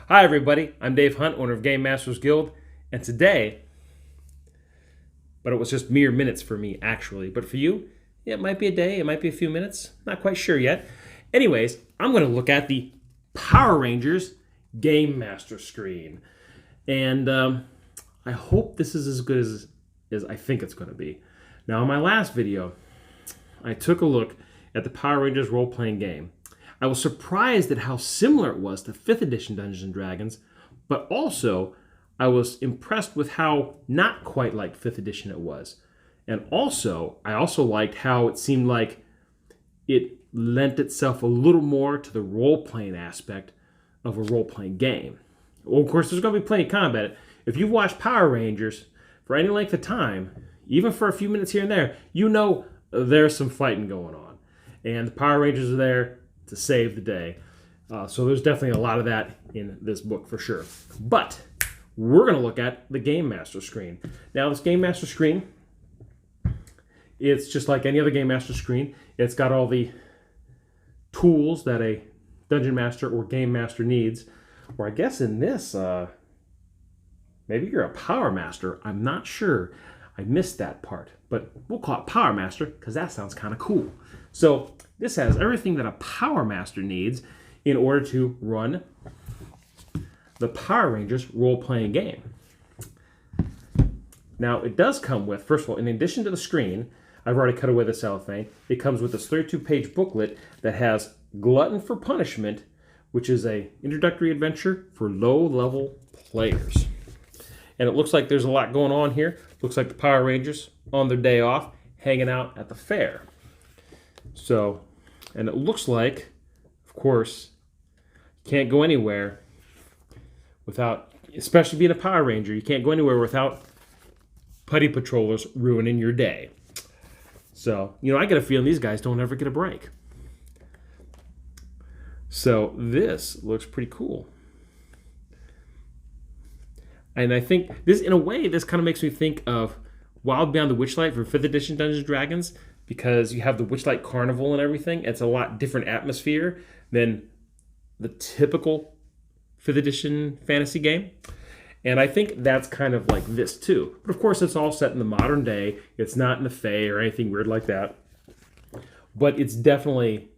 Hi everybody, I'm Dave Hunt, owner of GameMasters Guild, and today, but it was just mere minutes for me actually, but for you, it might be a day, it might be a few minutes, not quite sure yet. Anyways, I'm going to look at the Power Rangers GameMaster screen, and I hope this is as good as I think it's going to be. Now in my last video, I took a look at the Power Rangers role-playing game. I was surprised at how similar it was to 5th edition Dungeons & Dragons, but also I was impressed with how not quite like 5th edition it was. And also, I also liked how it seemed like it lent itself a little more to the role-playing aspect of a role-playing game. Well, of course, there's going to be plenty of combat. If you've watched Power Rangers for any length of time, even for a few minutes here and there, you know there's some fighting going on. And the Power Rangers are there to save the day. So there's definitely a lot of that in this book for sure. But we're going to look at the GameMaster screen. Now this GameMaster screen, it's just like any other GameMaster screen. It's got all the tools that a Dungeon Master or Game Master needs. Or I guess in this, maybe you're a Power Master. I'm not sure. I missed that part. But we'll call it Power Master because that sounds kind of cool. So this has everything that a Power Master needs in order to run the Power Rangers role-playing game. Now, it does come with, first of all, in addition to the screen, I've already cut away the cellophane, it comes with this 32-page booklet that has Glutton for Punishment, which is an introductory adventure for low-level players. And it looks like there's a lot going on here. Looks like the Power Rangers on their day off, hanging out at the fair. So, and it looks like, of course, you can't go anywhere without, especially being a Power Ranger, you can't go anywhere without putty patrollers ruining your day. So, you know, I get a feeling these guys don't ever get a break. So this looks pretty cool. And I think this, in a way, this kind of makes me think of Wild Beyond the Witchlight for 5th edition Dungeons & Dragons, because you have the Witchlight Carnival and everything. It's a lot different atmosphere than the typical 5th edition fantasy game. And I think that's kind of like this too. But of course, it's all set in the modern day. It's not in the Fae or anything weird like that. But it's definitely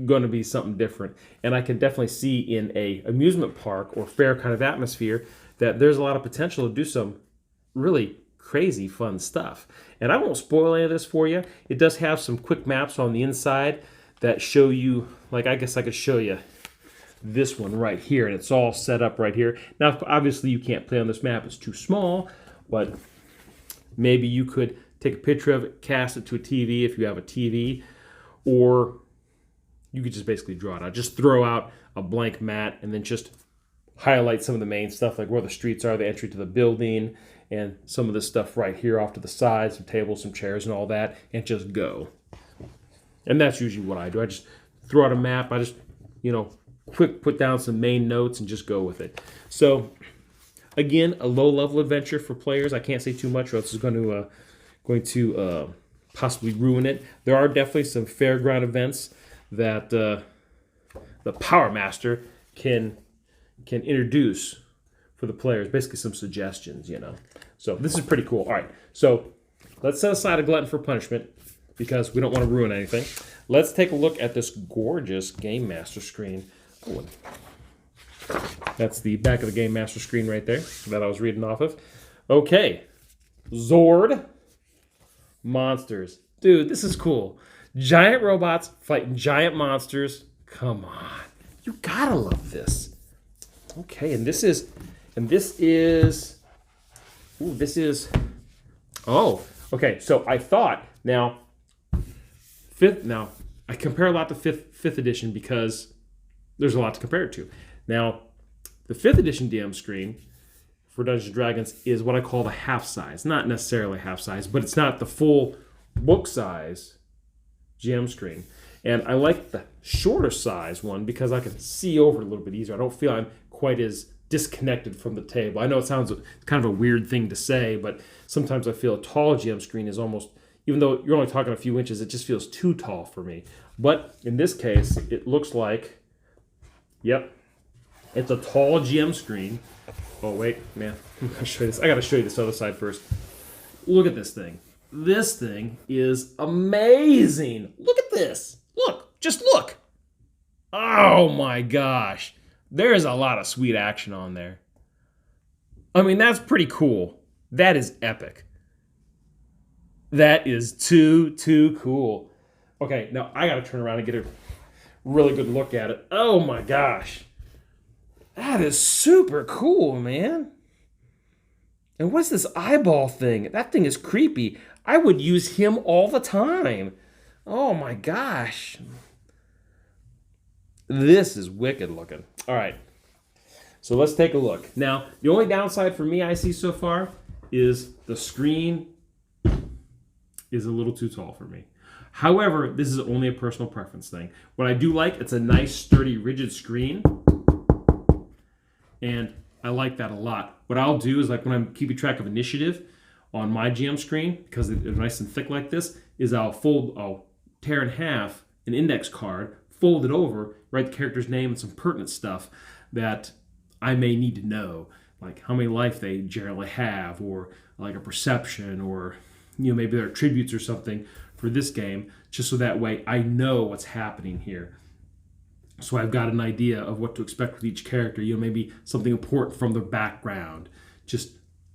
going to be something different. And I can definitely see in a amusement park or fair kind of atmosphere that there's a lot of potential to do some really crazy fun stuff. And I won't spoil any of this for you. It does have some quick maps on the inside that show you, like I guess I could show you this one right here, and it's all set up right here. Now obviously you can't play on this map, it's too small, but maybe you could take a picture of it, cast it to a TV if you have a TV, or you could just basically draw it out. Just throw out a blank mat and then just highlight some of the main stuff, like where the streets are, the entry to the building, and some of this stuff right here off to the side, some tables, some chairs, and all that, and just go. And that's usually what I do. I just throw out a map. I just, you know, quick put down some main notes and just go with it. So, again, a low-level adventure for players. I can't say too much, or else it's going to possibly ruin it. There are definitely some fairground events that the Power Master can introduce for the players, basically some suggestions, you know. So this is pretty cool. All right, so let's set aside a Glutton for Punishment because we don't want to ruin anything. Let's take a look at this gorgeous GameMaster screen. Oh, that's the back of the GameMaster screen right there that I was reading off of. Okay, Zord monsters. Dude, this is cool. Giant robots fighting giant monsters. Come on. You gotta love this. Okay, and this is, oh, okay, so I thought, now I compare a lot to 5th edition because there's a lot to compare it to. Now, the 5th edition DM screen for Dungeons & Dragons is what I call the half size. Not necessarily half size, but it's not the full book size GM screen. And I like the shorter size one because I can see over it a little bit easier. I don't feel I'm quite as disconnected from the table. I know it sounds kind of a weird thing to say, but sometimes I feel a tall GM screen is almost, even though you're only talking a few inches, it just feels too tall for me. But in this case, it looks like, yep, It's a tall GM screen. Oh, wait, man. I'm gonna show you this. I gotta show you this other side first. Look at this thing. This thing is amazing. Look at this. Look, just look. Oh my gosh. There's a lot of sweet action on there. I mean, that's pretty cool. That is epic. That is too cool. Okay, now I gotta turn around and get a really good look at it. Oh my gosh. That is super cool, man. And what's this eyeball thing? That thing is creepy. I would use him all the time. Oh my gosh. This is wicked looking. All right. So let's take a look. Now, the only downside for me I see so far is the screen is a little too tall for me. However, this is only a personal preference thing. What I do like, it's a nice, sturdy, rigid screen. And I like that a lot. What I'll do is, like when I'm keeping track of initiative on my GM screen, because it's nice and thick like this, is I'll tear in half an index card, fold it over, write the character's name and some pertinent stuff that I may need to know, like how many life they generally have, or like a perception, or maybe their attributes or something for this game, just so that way I know what's happening here. So I've got an idea of what to expect with each character, maybe something important from their background, just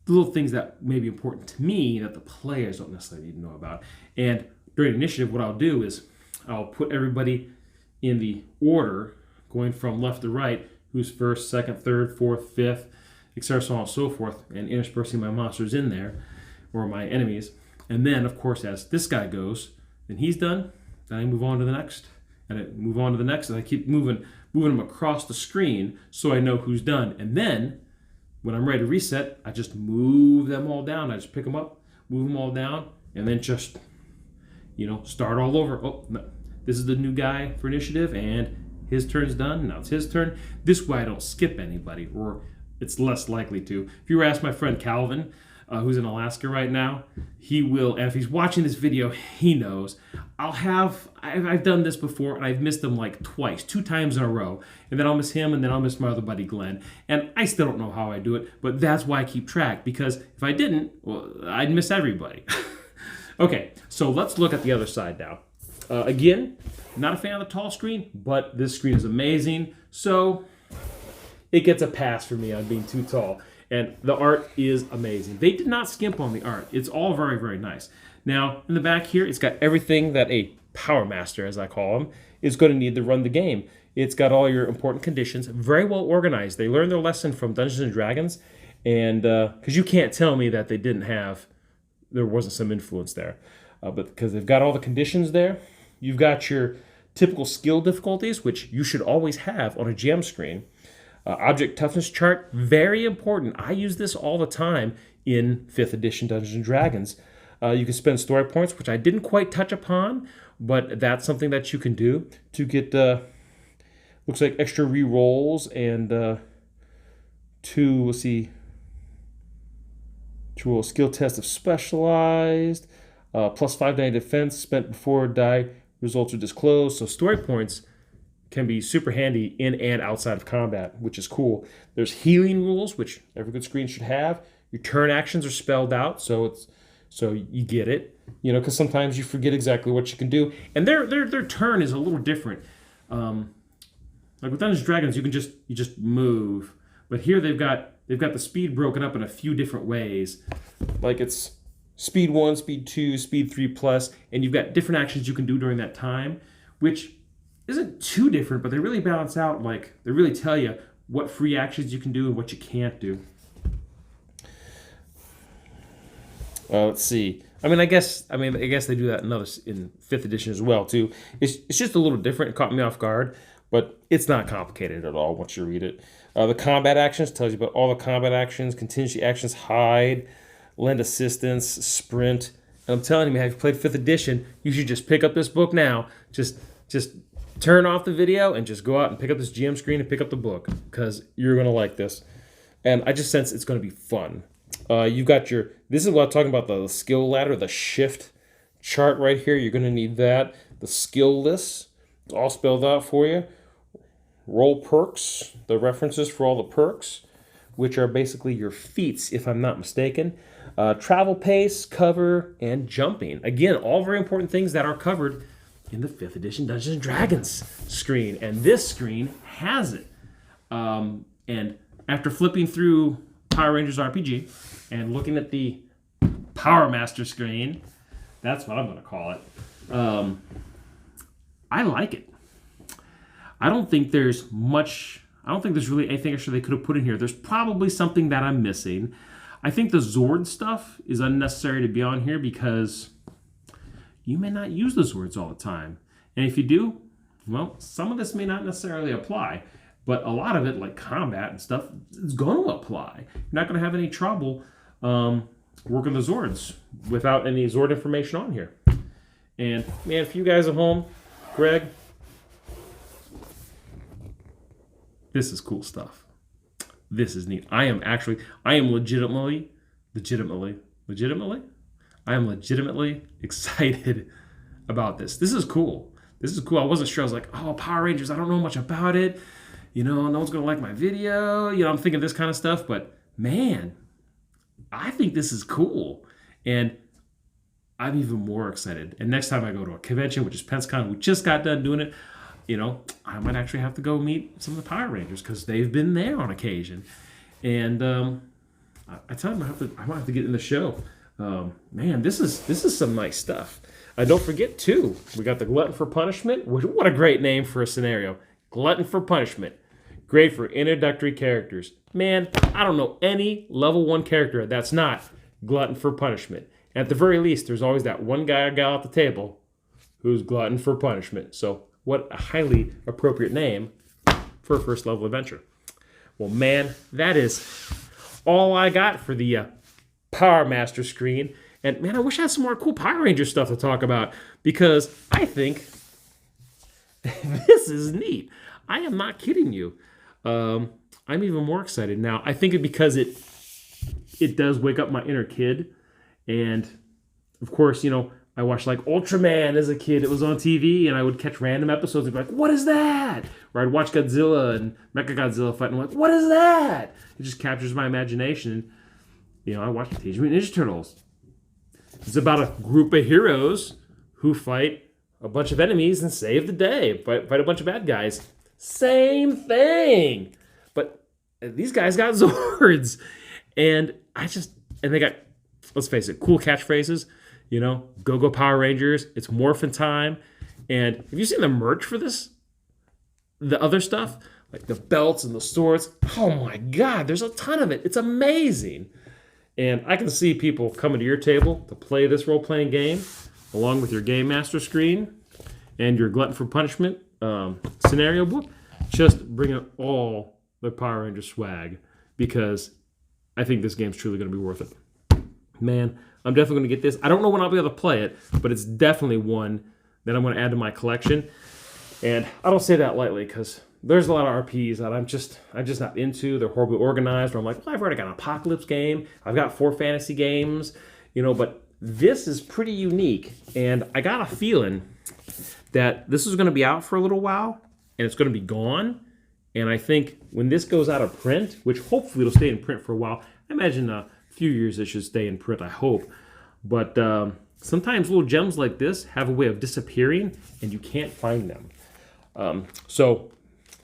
little things that may be important to me that the players don't necessarily need to know about. And during initiative, what I'll do is I'll put everybody in the order, going from left to right, who's first, second, third, fourth, fifth, etc., so on and so forth, and interspersing my monsters in there, or my enemies. And then, of course, as this guy goes, then he's done, then I move on to the next, and I move on to the next, and I keep moving them across the screen so I know who's done. And then, when I'm ready to reset, I just move them all down. I just pick them up, move them all down, and then just, start all over. Oh, no. This is the new guy for initiative, and his turn's done. Now it's his turn. This way I don't skip anybody, or it's less likely to. If you were to ask my friend Calvin, who's in Alaska right now, he will, and if he's watching this video, he knows. I've done this before, and I've missed him like twice, 2 times in a row, and then I'll miss him, and then I'll miss my other buddy Glenn, and I still don't know how I do it, but that's why I keep track, because if I didn't, well, I'd miss everybody. Okay, so let's look at the other side now. Again, not a fan of the tall screen, but this screen is amazing, so it gets a pass for me on being too tall. And the art is amazing. They did not skimp on the art. It's all very, very nice. Now, in the back here, it's got everything that a Power Master, as I call him, is going to need to run the game. It's got all your important conditions, very well organized. They learned their lesson from Dungeons & Dragons, and because you can't tell me that there wasn't some influence there. But because they've got all the conditions there, you've got your typical skill difficulties, which you should always have on a GM screen. Object toughness chart, very important. I use this all the time in 5th edition Dungeons & Dragons. You can spend story points, which I didn't quite touch upon, but that's something that you can do to get, looks like extra re-rolls and 2 roll skill test of specialized, plus 5 die defense spent before die results are disclosed. So story points can be super handy in and outside of combat, which is cool. There's healing rules, which every good screen should have. Your turn actions are spelled out, so you get it. Because sometimes you forget exactly what you can do, and their turn is a little different. Like with Dungeons & Dragons, you just move, but here they've got the speed broken up in a few different ways. Like it's speed 1, speed 2, speed 3 plus, and you've got different actions you can do during that time, which isn't too different, but they really balance out. Like they really tell you what free actions you can do and what you can't do. Let's see. I guess they do that in 5th edition as well too. It's just a little different. It caught me off guard, but it's not complicated at all once you read it. The combat actions tells you about all the combat actions, contingency actions, hide, lend assistance, sprint. And I'm telling you, man, if you played 5th edition, you should just pick up this book now. Just turn off the video and just go out and pick up this GM screen and pick up the book, because you're going to like this. And I just sense it's going to be fun. You've got this is what I'm talking about, the skill ladder, the shift chart right here. You're going to need that. The skill list, it's all spelled out for you. roll perks, the references for all the perks, which are basically your feats, if I'm not mistaken. Travel pace, cover, and jumping. Again, all very important things that are covered in the 5th edition Dungeons & Dragons screen. And this screen has it. And after flipping through Power Rangers RPG and looking at the Power Master screen, that's what I'm going to call it, I like it. I don't think there's really anything extra they could have put in here. There's probably something that I'm missing. I think the Zord stuff is unnecessary to be on here because you may not use the Zords all the time. And if you do, well, some of this may not necessarily apply. But a lot of it, like combat and stuff, is going to apply. You're not going to have any trouble working the Zords without any Zord information on here. And, man, for you guys at home, Greg, this is cool stuff. This is neat. I am legitimately excited about this. This is cool. I wasn't sure. I was like, oh, Power Rangers, I don't know much about it. You know, no one's going to like my video. You know, I'm thinking this kind of stuff. But, man, I think this is cool. And I'm even more excited. And next time I go to a convention, which is PensaCon, we just got done doing it, you know, I might actually have to go meet some of the Power Rangers because they've been there on occasion. And I tell them I might have to get in the show. Man, this is some nice stuff. Don't forget, too, we got the Glutton for Punishment. What a great name for a scenario. Glutton for Punishment. Great for introductory characters. Man, I don't know any level 1 character that's not Glutton for Punishment. At the very least, there's always that one guy or gal at the table who's Glutton for Punishment. So what a highly appropriate name for a first level adventure. Well, man, that is all I got for the Power Master screen. And, man, I wish I had some more cool Power Ranger stuff to talk about because I think this is neat. I am not kidding you. I'm even more excited now. I think because it does wake up my inner kid. And, of course, you know, I watched, like, Ultraman as a kid. It was on TV, and I would catch random episodes and be like, what is that? Or I'd watch Godzilla and Mechagodzilla fight, and I'm like, what is that? It just captures my imagination. You know, I watched Teenage Mutant Ninja Turtles. It's about a group of heroes who fight a bunch of enemies and save the day. Fight a bunch of bad guys. Same thing. But these guys got Zords. And they got, let's face it, cool catchphrases. You know, go Power Rangers. It's morphin' time. And have you seen the merch for this? The other stuff? Like the belts and the swords. Oh my God, there's a ton of it. It's amazing. And I can see people coming to your table to play this role-playing game along with your GameMaster screen and your Glutton for Punishment scenario book. Just bringing all the Power Ranger swag because I think this game's truly going to be worth it. Man, I'm definitely going to get this. I don't know when I'll be able to play it, but it's definitely one that I'm going to add to my collection. And I don't say that lightly because there's a lot of RPs that I'm just not into. They're horribly organized. Or I'm like, well, I've already got an Apocalypse game. I've got 4 fantasy games, you know. But this is pretty unique, and I got a feeling that this is going to be out for a little while, and it's going to be gone. And I think when this goes out of print, which hopefully it'll stay in print for a while, I imagine a few years it should stay in print. I hope, but sometimes little gems like this have a way of disappearing, and you can't find them. So.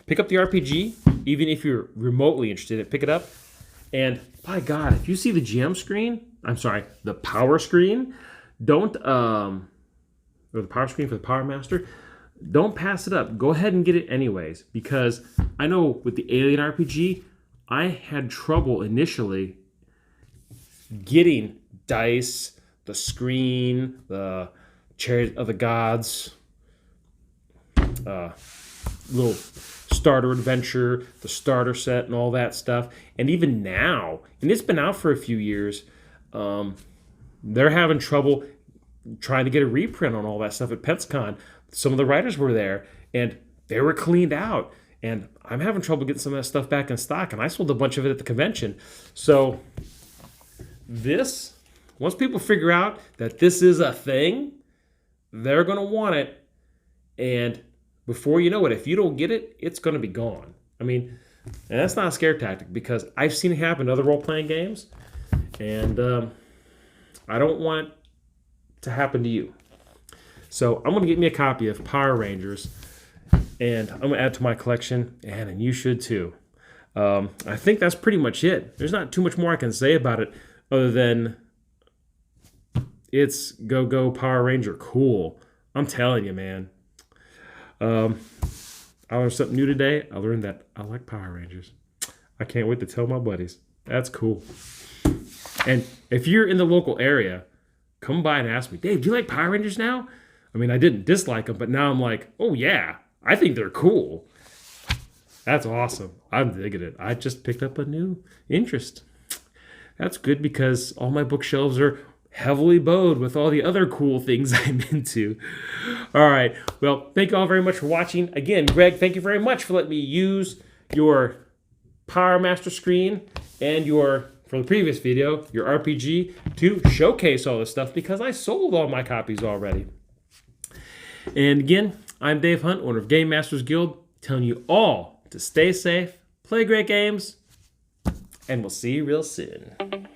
Pick up the RPG, even if you're remotely interested in it, pick it up. And by God, if you see the GM screen, the power screen, or the power screen for the Power Master, don't pass it up. Go ahead and get it anyways, because I know with the Alien RPG, I had trouble initially getting dice, the screen, the Chariot of the Gods, little starter adventure, the starter set, and all that stuff. And even now, and it's been out for a few years, they're having trouble trying to get a reprint on all that stuff at PensaCon. Some of the writers were there, and they were cleaned out. And I'm having trouble getting some of that stuff back in stock, and I sold a bunch of it at the convention. So this, once people figure out that this is a thing, they're going to want it. And before you know it, if you don't get it, it's going to be gone. I mean, and that's not a scare tactic because I've seen it happen in other role-playing games, and I don't want it to happen to you. So I'm going to get me a copy of Power Rangers, and I'm going to add it to my collection, and you should too. I think that's pretty much it. There's not too much more I can say about it other than it's go Power Ranger cool. I'm telling you, man. I learned something new today. I learned that I like Power Rangers. I can't wait to tell my buddies. That's cool. And if you're in the local area, come by and ask me, Dave, do you like Power Rangers now? I mean, I didn't dislike them, but now I'm like, oh yeah, I think they're cool. That's awesome. I'm digging it. I just picked up a new interest. That's good because all my bookshelves are heavily bowed with all the other cool things I'm into. All right. Well, thank you all very much for watching. Again, Greg, thank you very much for letting me use your Power Master screen and for the previous video, your RPG to showcase all this stuff because I sold all my copies already. And again, I'm Dave Hunt, owner of GameMasters Guild, telling you all to stay safe, play great games, and we'll see you real soon.